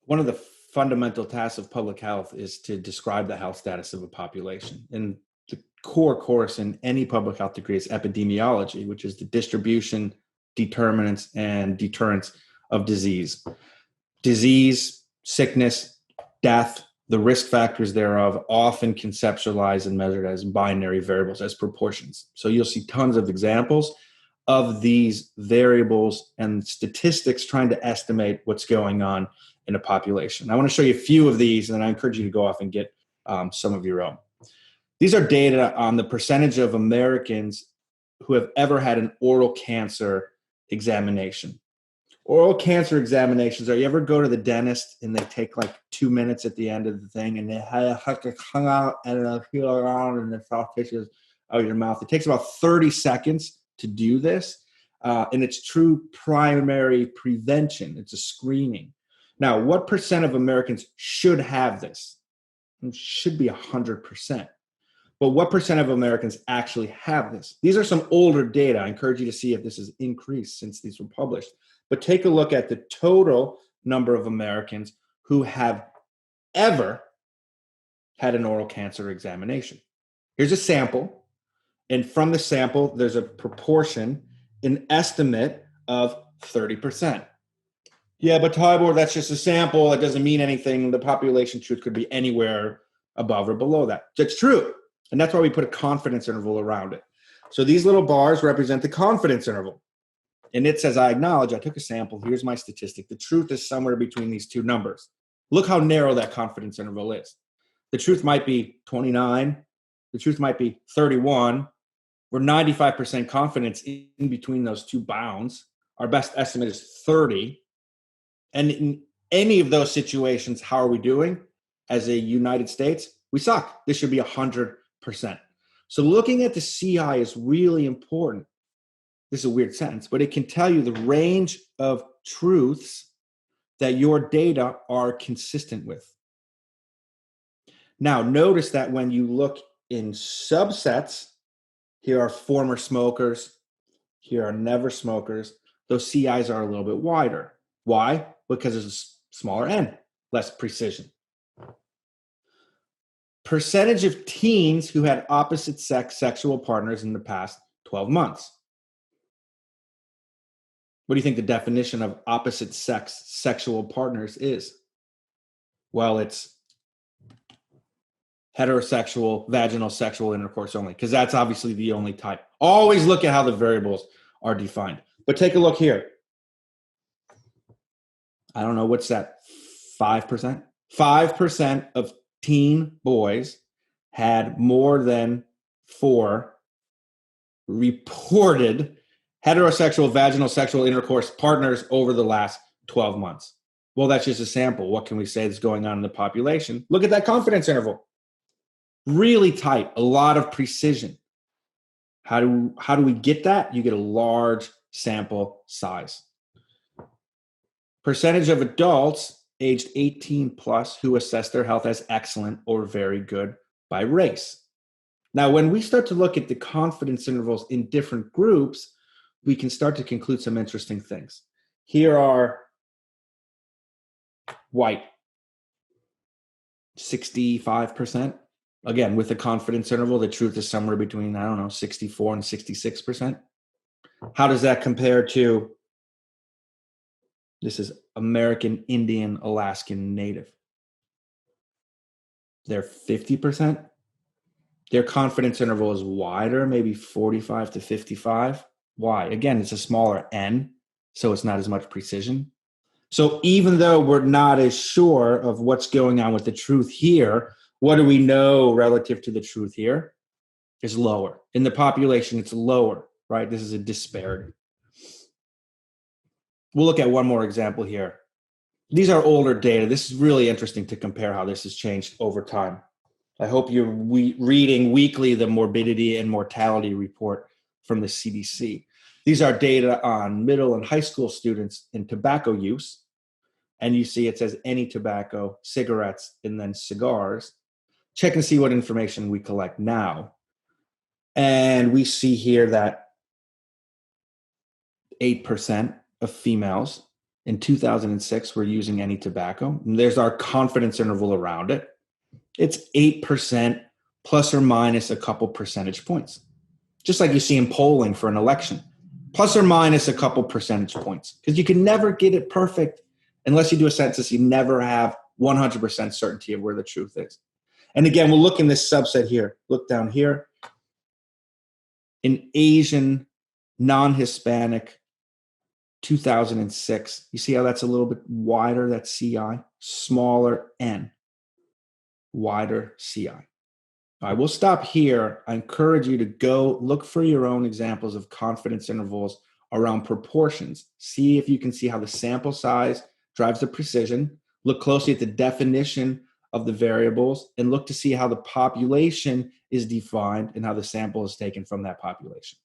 One of the fundamental tasks of public health is to describe the health status of a population. And the core course in any public health degree is epidemiology, which is the distribution, determinants, and deterrence of disease. Disease, sickness, death, the risk factors thereof, often conceptualized and measured as binary variables, as proportions. So you'll see tons of examples of these variables and statistics trying to estimate what's going on in a population. I want to show you a few of these, and then I encourage you to go off and get some of your own. These are data on the percentage of Americans who have ever had an oral cancer examination. Oral cancer examinations are, you ever go to the dentist and they take like 2 minutes at the end of the thing and they have to come out and feel around in the soft tissues of your mouth. It takes about 30 seconds to do this, and it's true primary prevention. It's a screening. Now, what percent of Americans should have this? It should be 100%. But what percent of Americans actually have this? These are some older data. I encourage you to see if this has increased since these were published. But take a look at the total number of Americans who have ever had an oral cancer examination. Here's a sample. And from the sample, there's a proportion, an estimate of 30%. Yeah, but Tybor, that's just a sample. It doesn't mean anything. The population truth could be anywhere above or below that. That's true. And that's why we put a confidence interval around it. So these little bars represent the confidence interval. And it says, I acknowledge, I took a sample. Here's my statistic. The truth is somewhere between these two numbers. Look how narrow that confidence interval is. The truth might be 29. The truth might be 31. We're 95% confidence in between those two bounds. Our best estimate is 30. And in any of those situations, how are we doing? As a United States, we suck. This should be 100%. So looking at the CI is really important. This is a weird sentence, but it can tell you the range of truths that your data are consistent with. Now, notice that when you look in subsets, here are former smokers, here are never smokers, those CIs are a little bit wider. Why? Because there's a smaller N, less precision. Percentage of teens who had opposite sex sexual partners in the past 12 months. What do you think the definition of opposite sex sexual partners is? Well, it's heterosexual, vaginal sexual intercourse only, because that's obviously the only type. Always look at how the variables are defined. But take a look here. I don't know, what's that, 5%? 5% of teen boys had more than 4 reported heterosexual, vaginal, sexual intercourse partners over the last 12 months. Well, that's just a sample. What can we say is going on in the population? Look at that confidence interval. Really tight, a lot of precision. How do we get that? You get a large sample size. Percentage of adults aged 18 plus who assess their health as excellent or very good by race. Now, when we start to look at the confidence intervals in different groups, we can start to conclude some interesting things. Here are white, 65%. Again, with the confidence interval, the truth is somewhere between, 64 and 66%. How does that compare to, this is American Indian Alaskan Native? They're 50%. Their confidence interval is wider, maybe 45 to 55. Why? Again, it's a smaller N, so it's not as much precision. So even though we're not as sure of what's going on with the truth here, what do we know relative to the truth here? Is lower. In the population, it's lower, right? This is a disparity. We'll look at one more example here. These are older data. This is really interesting to compare how this has changed over time. I hope you're reading weekly the morbidity and mortality report from the CDC. These are data on middle and high school students in tobacco use. And you see it says any tobacco, cigarettes, and then cigars. Check and see what information we collect now. And we see here that 8% of females In 2006, we're using any tobacco. And there's our confidence interval around it. It's 8% plus or minus a couple percentage points. Just like you see in polling for an election, plus or minus a couple percentage points. Because you can never get it perfect unless you do a census. You never have 100% certainty of where the truth is. And again, we'll look in this subset here. Look down here. In Asian, non-Hispanic, 2006. You see how that's a little bit wider, that CI? Smaller N, wider CI. All right, we'll stop here. I encourage you to go look for your own examples of confidence intervals around proportions. See if you can see how the sample size drives the precision. Look closely at the definition of the variables and look to see how the population is defined and how the sample is taken from that population.